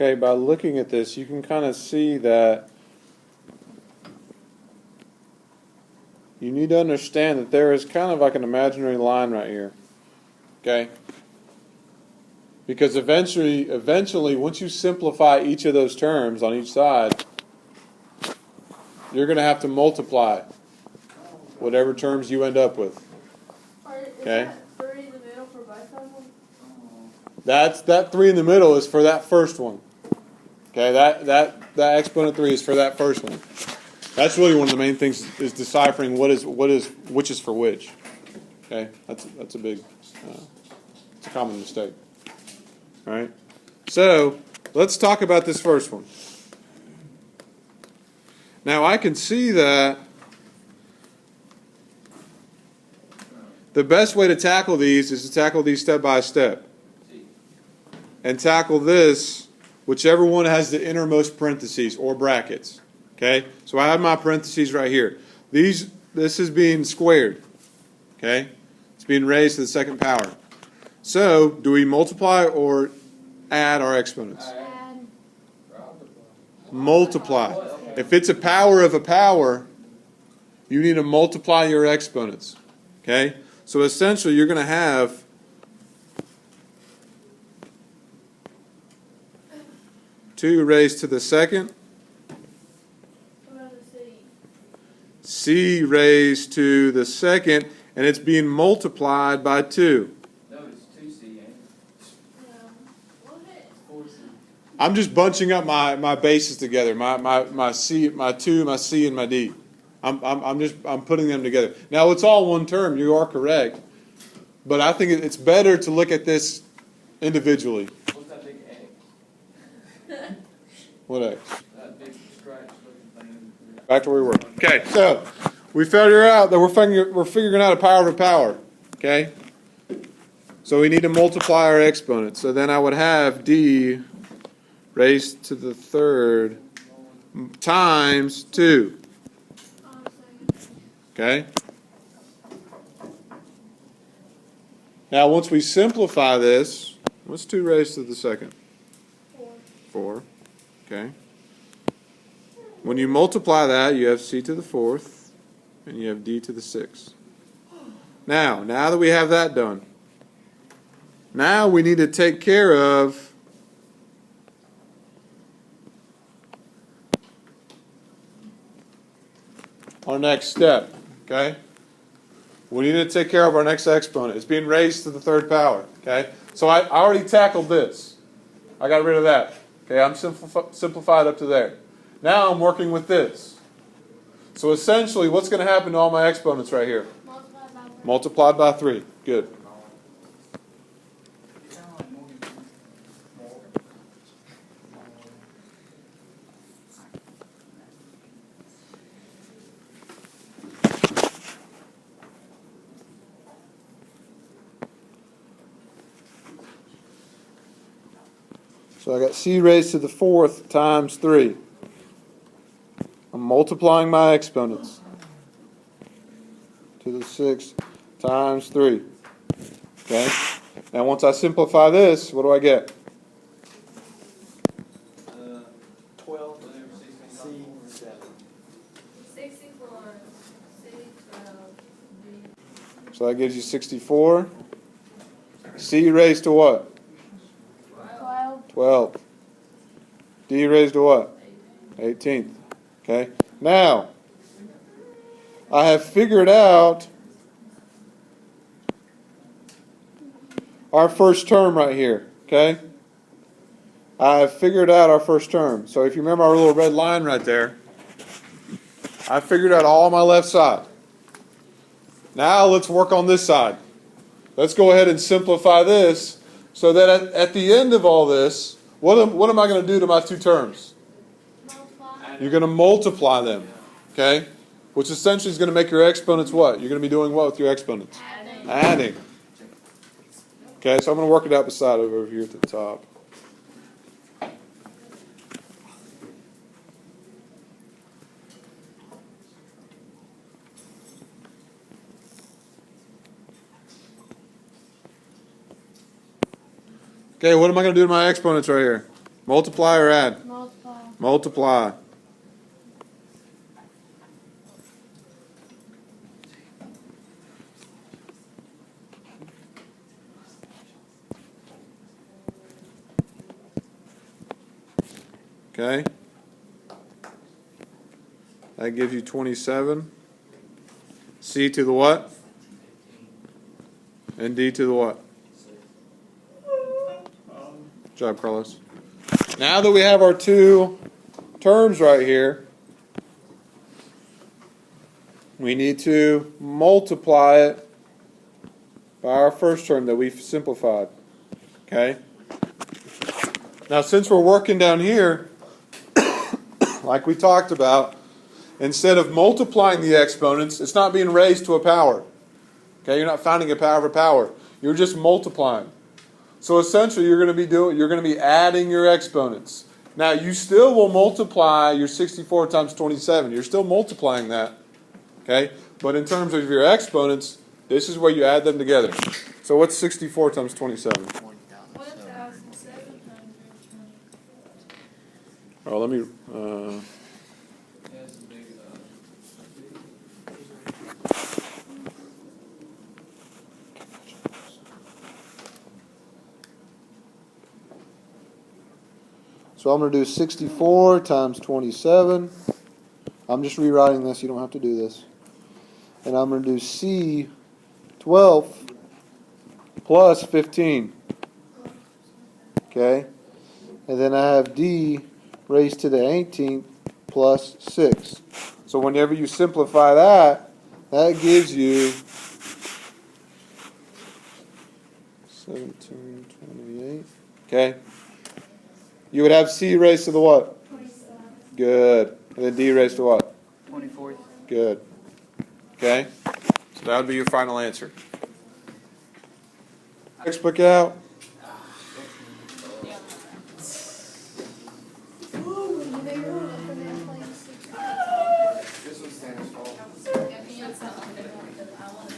Okay, by looking at this, you can kind of see that you need to understand that there is kind of like an imaginary line right here. Okay? Because eventually, once you simplify each of those terms on each side, you're going to have to multiply whatever terms you end up with. Okay? Is that 3 in the middle for both of them? That 3 in the middle is for that first one. Okay, that exponent 3 is for that first one. That's really one of the main things, is deciphering which is for which. Okay, that's a big, it's a common mistake. All right, so let's talk about this first one. Now I can see that the best way to tackle these is to tackle these step by step, and tackle this, whichever one has the innermost parentheses or brackets. Okay, so I have my parentheses right here. This is being squared. Okay, it's being raised to the second power. So, do we multiply or add our exponents? Add. Multiply. If it's a power of a power, you need to multiply your exponents. Okay, so essentially you're going to have two raised to the second, c raised to the second, and it's being multiplied by 2. No, it's 2c, ain't it? I'm just bunching up my bases together. My c, my 2, my c, and my d. I'm putting them together. Now it's all one term. You are correct, but I think it's better to look at this individually. What's that big X? What x? That big scratch looking thing. Back to where we were. Okay, so we figure out that we're figuring out a power of a power. Okay, so we need to multiply our exponents. So then I would have d raised to the third times 2. Okay. Now once we simplify this, what's 2 raised to the second? 4. Okay. When you multiply that, you have c to the 4th, and you have d to the 6th. Now that we have that done, now we need to take care of our next step. Okay? We need to take care of our next exponent. It's being raised to the third power. Okay? So I already tackled this. I got rid of that. Okay, I'm simplified up to there. Now I'm working with this. So essentially, what's going to happen to all my exponents right here? Multiplied by 3. Good. So I got c raised to the 4th times 3. I'm multiplying my exponents. To the 6th times 3. Okay? Now once I simplify this, what do I get? 12 and 16. 64. C, 12. D. So that gives you 64. C raised to what? 12. D raised to what? 18th. Okay. Now, I have figured out our first term right here. Okay. I have figured out our first term. So if you remember our little red line right there, I figured out all my left side. Now let's work on this side. Let's go ahead and simplify this. So that at the end of all this, what am I going to do to my two terms? Multiply. You're going to multiply them, okay? Which essentially is going to make your exponents what? You're going to be doing what with your exponents? Adding. Okay, so I'm going to work it out beside over here at the top. Okay, what am I going to do to my exponents right here? Multiply or add? Multiply. Multiply. Okay. That gives you 27. C to the what? And D to the what? Good job, Carlos. Now that we have our two terms right here, we need to multiply it by our first term that we've simplified. Okay? Now, since we're working down here, like we talked about, instead of multiplying the exponents, it's not being raised to a power. Okay, you're not finding a power of a power. You're just multiplying. So essentially, you're going to be adding your exponents. Now, you still will multiply your 64 times 27. You're still multiplying that. Okay, but in terms of your exponents, this is where you add them together. So what's 64 times 27? 1,720. Oh, let me. Yeah, it's a big, So I'm going to do 64 times 27. I'm just rewriting this. You don't have to do this. And I'm going to do C 12 plus 15. Okay? And then I have D raised to the 18th plus 6. So whenever you simplify that, that gives you 1728. Okay? You would have C raised to the what? 27. Good. And then D raised to what? 24th. Good. Okay? So that would be your final answer. Textbook out. Ooh, you know you're up in there playing 6. This one's Tanner's fault.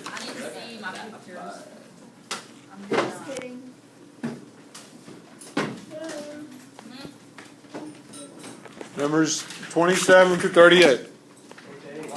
I need to see my pictures. I'm Just gonna. kidding. Numbers 27 through 38.